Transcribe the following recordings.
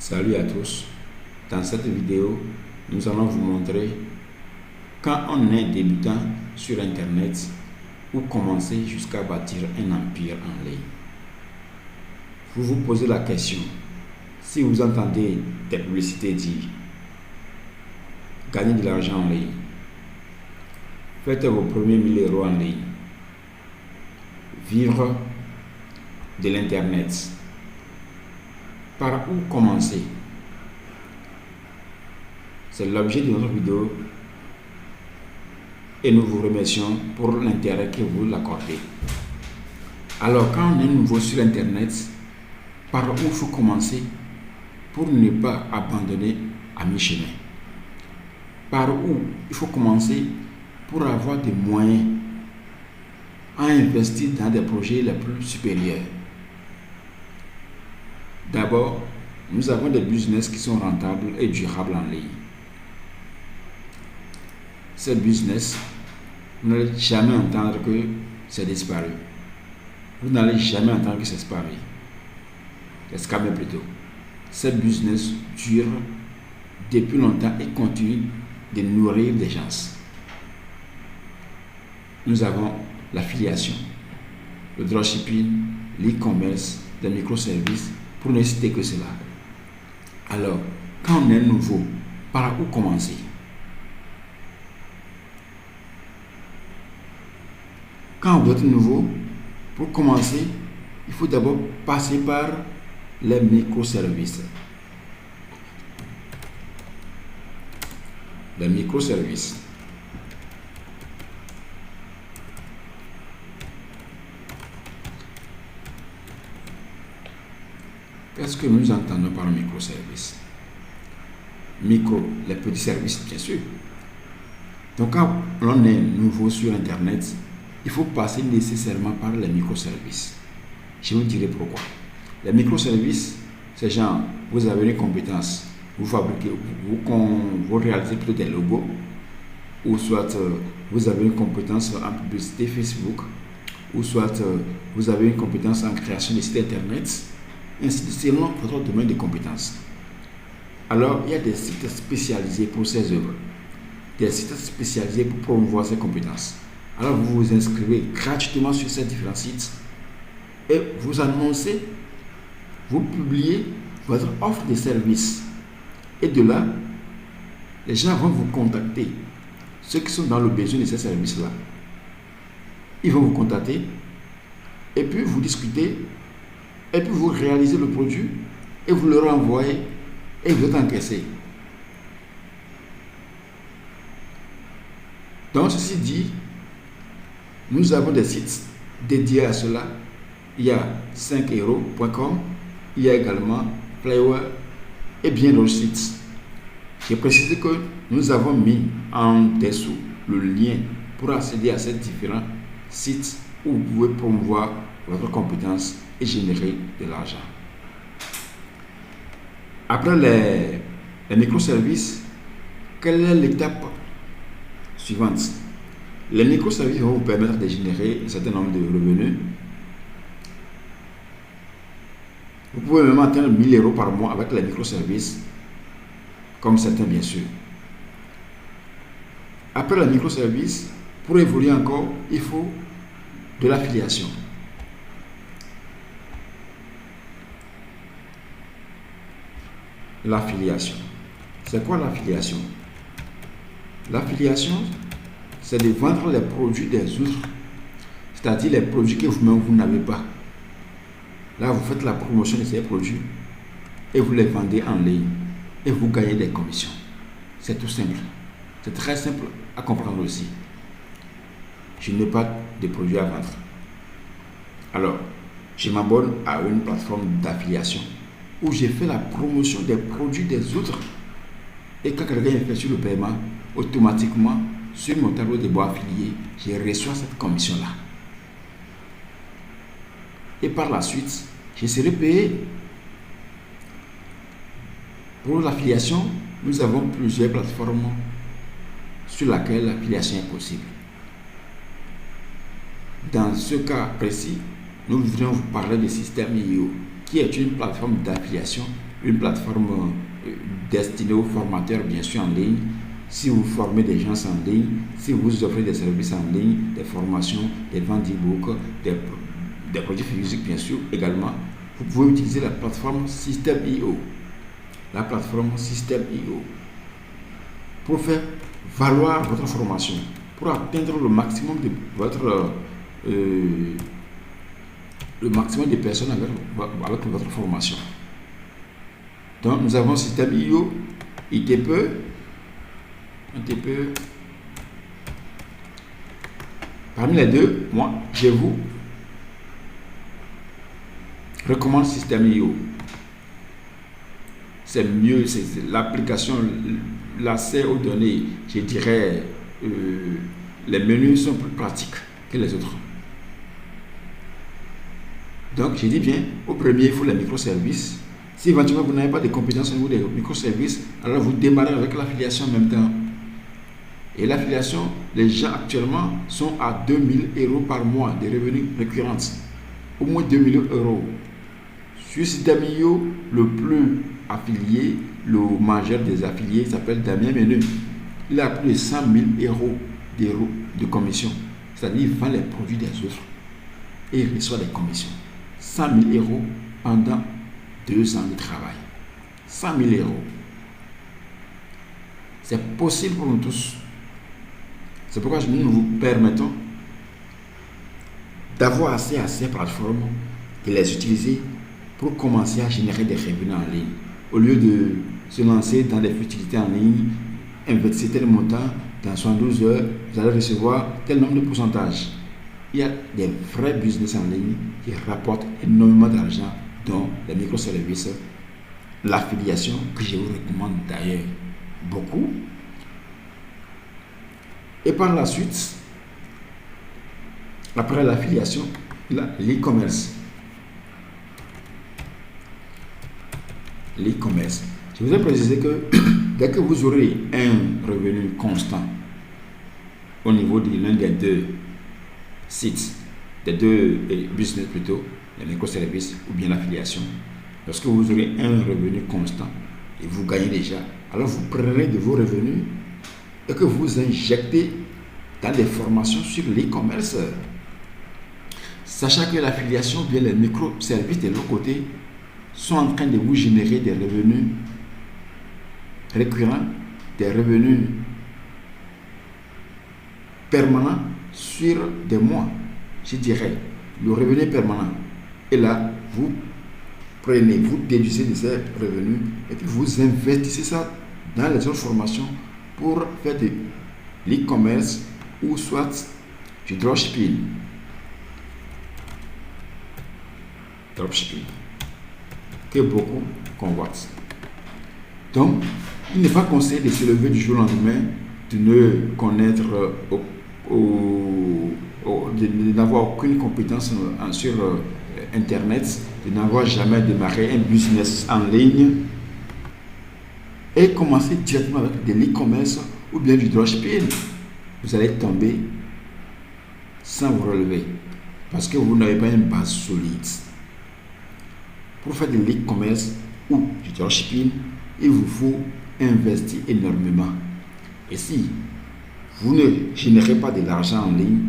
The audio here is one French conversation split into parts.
Salut à tous. Dans cette vidéo, nous allons vous montrer quand on est débutant sur Internet ou commencer jusqu'à bâtir un empire en ligne. Vous vous posez la question, si vous entendez des publicités dire gagner de l'argent en ligne, faites vos premiers 1000 € en ligne, vivre de l'Internet, par où commencer? C'est l'objet de notre vidéo et nous vous remercions pour l'intérêt que vous l'accordez. Alors, quand on est nouveau sur Internet, par où il faut commencer pour ne pas abandonner à mi-chemin? Par où il faut commencer pour avoir des moyens à investir dans des projets les plus supérieurs? D'abord, nous avons des business qui sont rentables et durables en ligne. Ces business, vous n'allez jamais entendre que c'est disparu. Vous n'allez jamais entendre que c'est disparu. C'est scamé plutôt. Ces business durent depuis longtemps et continuent de nourrir des gens. Nous avons l'affiliation, le dropshipping, l'e-commerce, les microservices, pour ne citer que cela. Alors, quand on est nouveau, par où commencer? Quand vous êtes nouveau, pour commencer, il faut d'abord passer par les microservices. Les microservices. Qu'est-ce que nous entendons par microservices? Micro, les petits services, bien sûr. Donc, quand l'on est nouveau sur Internet, il faut passer nécessairement par les microservices. Je vous dirai pourquoi. Les microservices, c'est genre, vous avez une compétence, vous fabriquez, vous réalisez plutôt des logos, ou soit vous avez une compétence en publicité Facebook, ou soit vous avez une compétence en création de sites Internet, ainsi de suite, selon votre domaine de compétences. Alors, il y a des sites spécialisés pour ces œuvres, des sites spécialisés pour promouvoir ces compétences. Alors, vous vous inscrivez gratuitement sur ces différents sites et vous annoncez, vous publiez votre offre de service. Et de là, les gens vont vous contacter. Ceux qui sont dans le besoin de ces services-là, ils vont vous contacter et puis vous discutez. Et puis vous réalisez le produit et vous le renvoyez et vous êtes encaissé. Donc, ceci dit, nous avons des sites dédiés à cela. Il y a 5euros.com, il y a également Playware et bien d'autres sites. J'ai précisé que nous avons mis en dessous le lien pour accéder à ces différents sites où vous pouvez promouvoir votre compétence et générer de l'argent. Après les microservices, quelle est l'étape suivante? Les microservices vont vous permettre de générer un certain nombre de revenus. Vous pouvez même atteindre 1000 € par mois avec les microservices, comme certains bien sûr. Après les microservices, pour évoluer encore, il faut de l'affiliation. L'affiliation. C'est quoi l'affiliation? L'affiliation, c'est de vendre les produits des autres, c'est-à-dire les produits que vous-même vous n'avez pas. Là, vous faites la promotion de ces produits et vous les vendez en ligne et vous gagnez des commissions. C'est tout simple. C'est très simple à comprendre aussi. Je n'ai pas de produits à vendre. Alors, je m'abonne à une plateforme d'affiliation où j'ai fait la promotion des produits des autres. Et quand quelqu'un est fait sur le paiement, automatiquement, sur mon tableau de bord affilié, je reçois cette commission-là. Et par la suite, je serai payé. Pour l'affiliation, nous avons plusieurs plateformes sur lesquelles l'affiliation est possible. Dans ce cas précis, nous voudrions vous parler du système IO, qui est une plateforme d'affiliation une plateforme destinée aux formateurs, bien sûr, en ligne. Si vous formez des gens en ligne, si vous offrez des services en ligne, des formations, des ventes d'e-book, des produits physiques, bien sûr, également, vous pouvez utiliser la plateforme System.io. La plateforme System.io pour faire valoir votre formation, pour atteindre le maximum de le maximum de personnes avec votre formation. Donc, nous avons System.io, ITPE, Parmi les deux, moi, je vous recommande System.io. C'est mieux, c'est l'application, l'accès aux données, je dirais, les menus sont plus pratiques que les autres. Donc, je dis bien, au premier, il faut les microservices. Si éventuellement vous n'avez pas de compétences au niveau des microservices, alors vous démarrez avec l'affiliation en même temps. Et l'affiliation, les gens actuellement sont à 2000 € par mois de revenus récurrents. Au moins 2000 €. Sur System.io, le plus affilié, le majeur des affiliés s'appelle Damien Menu. Il a plus de 100 000 € de commission. C'est-à-dire qu'il vend les produits des autres et il reçoit des commissions. 100 000 € pendant 2 ans de travail. 100 000 €. C'est possible pour nous tous. C'est pourquoi nous vous permettons d'avoir accès à ces plateformes et les utiliser pour commencer à générer des revenus en ligne. Au lieu de se lancer dans des futilités en ligne, investir tel montant, dans 72 heures, vous allez recevoir tel nombre de pourcentages. Il y a des vrais business en ligne qui rapportent énormément d'argent, dont les microservices, l'affiliation, que je vous recommande d'ailleurs beaucoup. Et par la suite, après l'affiliation, l'e-commerce. L'e-commerce. Je voudrais préciser que dès que vous aurez un revenu constant au niveau de l'un des deux sites, des deux business plutôt, les microservices ou bien l'affiliation, lorsque vous aurez un revenu constant et vous gagnez déjà, alors vous prenez de vos revenus et que vous injectez dans des formations sur l'e-commerce. Sachant que l'affiliation ou bien les microservices de l'autre côté sont en train de vous générer des revenus récurrents, des revenus permanents sur des mois. Je dirais, le revenu permanent. Et là, vous prenez, vous déduisez de ces revenus et puis vous investissez ça dans les autres formations pour faire de l'e-commerce ou soit du dropshipping. Que beaucoup convoitent. Donc, il n'est pas conseillé de se lever du jour au lendemain, de ne connaître, de n'avoir aucune compétence sur Internet, de n'avoir jamais démarré un business en ligne et commencer directement avec de l'e-commerce ou bien du dropshipping. Vous allez tomber sans vous relever parce que vous n'avez pas une base solide. Pour faire de l'e-commerce ou du dropshipping, il vous faut investir énormément. Et si vous ne générez pas de l'argent en ligne,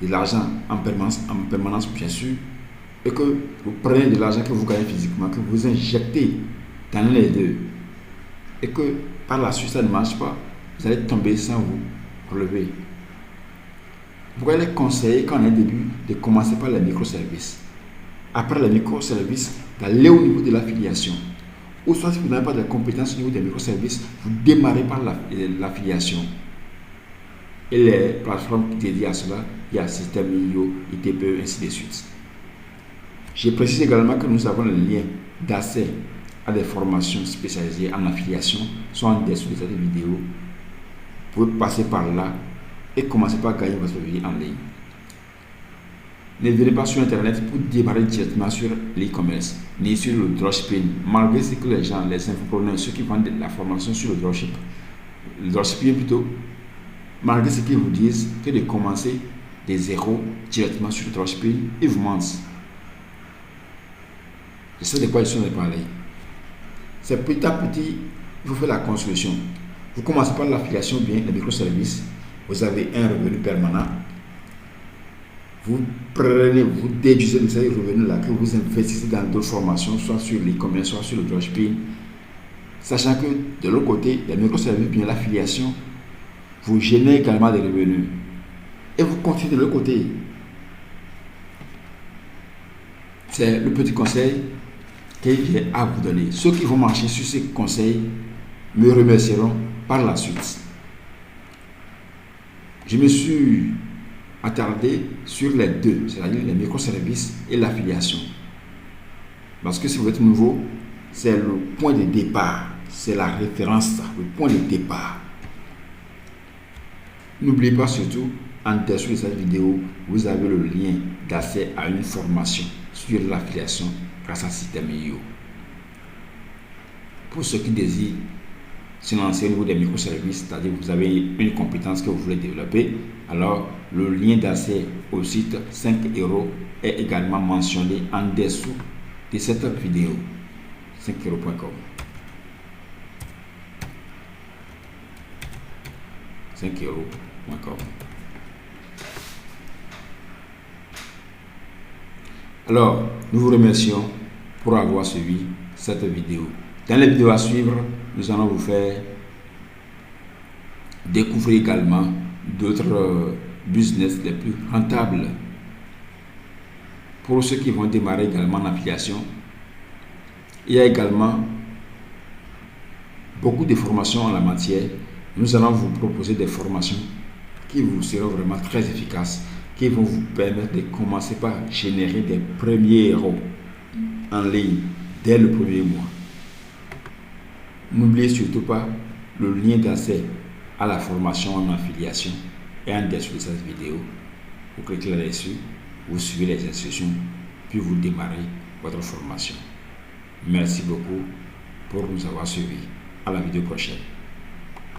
de l'argent en permanence bien sûr, et que vous prenez de l'argent que vous gagnez physiquement, que vous injectez dans les deux, et que par la suite ça ne marche pas, vous allez tomber sans vous relever. Vous allez conseiller quand on est au début de commencer par les microservices. Après les microservices, d'aller au niveau de l'affiliation. Ou soit si vous n'avez pas de compétences au niveau des microservices, vous démarrez par l'affiliation. Et les plateformes dédiées à cela, il y a System.io, ITPE, ainsi de suite. Je précise également que nous avons le lien d'accès à des formations spécialisées en affiliation, soit en dessous de cette vidéo. Vous pouvez passer par là et commencer par gagner votre vie en ligne. Ne venez pas sur Internet pour démarrer directement sur l'e-commerce, ni sur le dropshipping, malgré ce que les gens, les infopreneurs, ceux qui vendent de la formation sur le dropshipping plutôt, malgré ce qu'ils vous disent que de commencer de zéro directement sur le dropshipping, ils vous mentent. Je sais de quoi ils sont de parler. C'est petit à petit, il faut faire la construction. Vous commencez par l'affiliation bien, les microservices. Vous avez un revenu permanent. Vous prenez, vous déduisez de ces revenus-là que vous investissez dans d'autres formations, soit sur l'e-commerce, soit sur le dropshipping. Sachant que de l'autre côté, les microservices, bien l'affiliation, vous générez également des revenus. Et vous continuez de l'autre côté. C'est le petit conseil que j'ai à vous donner. Ceux qui vont marcher sur ces conseils me remercieront par la suite. Je me suis attardé sur les deux, c'est-à-dire les microservices et l'affiliation. Parce que si vous êtes nouveau, c'est le point de départ, c'est la référence, le point de départ. N'oubliez pas surtout, en dessous de cette vidéo, vous avez le lien d'accès à une formation sur l'affiliation grâce à Système.io. Pour ceux qui désirent se lancer au niveau des microservices, c'est-à-dire vous avez une compétence que vous voulez développer, alors le lien d'accès au site 5 € est également mentionné en dessous de cette vidéo. 5euros.com 5euros.com. Alors, nous vous remercions pour avoir suivi cette vidéo. Dans les vidéos à suivre, nous allons vous faire découvrir également d'autres business les plus rentables. Pour ceux qui vont démarrer également en affiliation, il y a également beaucoup de formations en la matière. Nous allons vous proposer des formations qui vous seront vraiment très efficaces, qui vont vous permettre de commencer par générer des premiers euros en ligne dès le premier mois. N'oubliez surtout pas le lien d'accès à la formation en affiliation et en dessous de cette vidéo. Vous cliquez là-dessus, vous suivez les instructions, puis vous démarrez votre formation. Merci beaucoup pour nous avoir suivis. À la vidéo prochaine.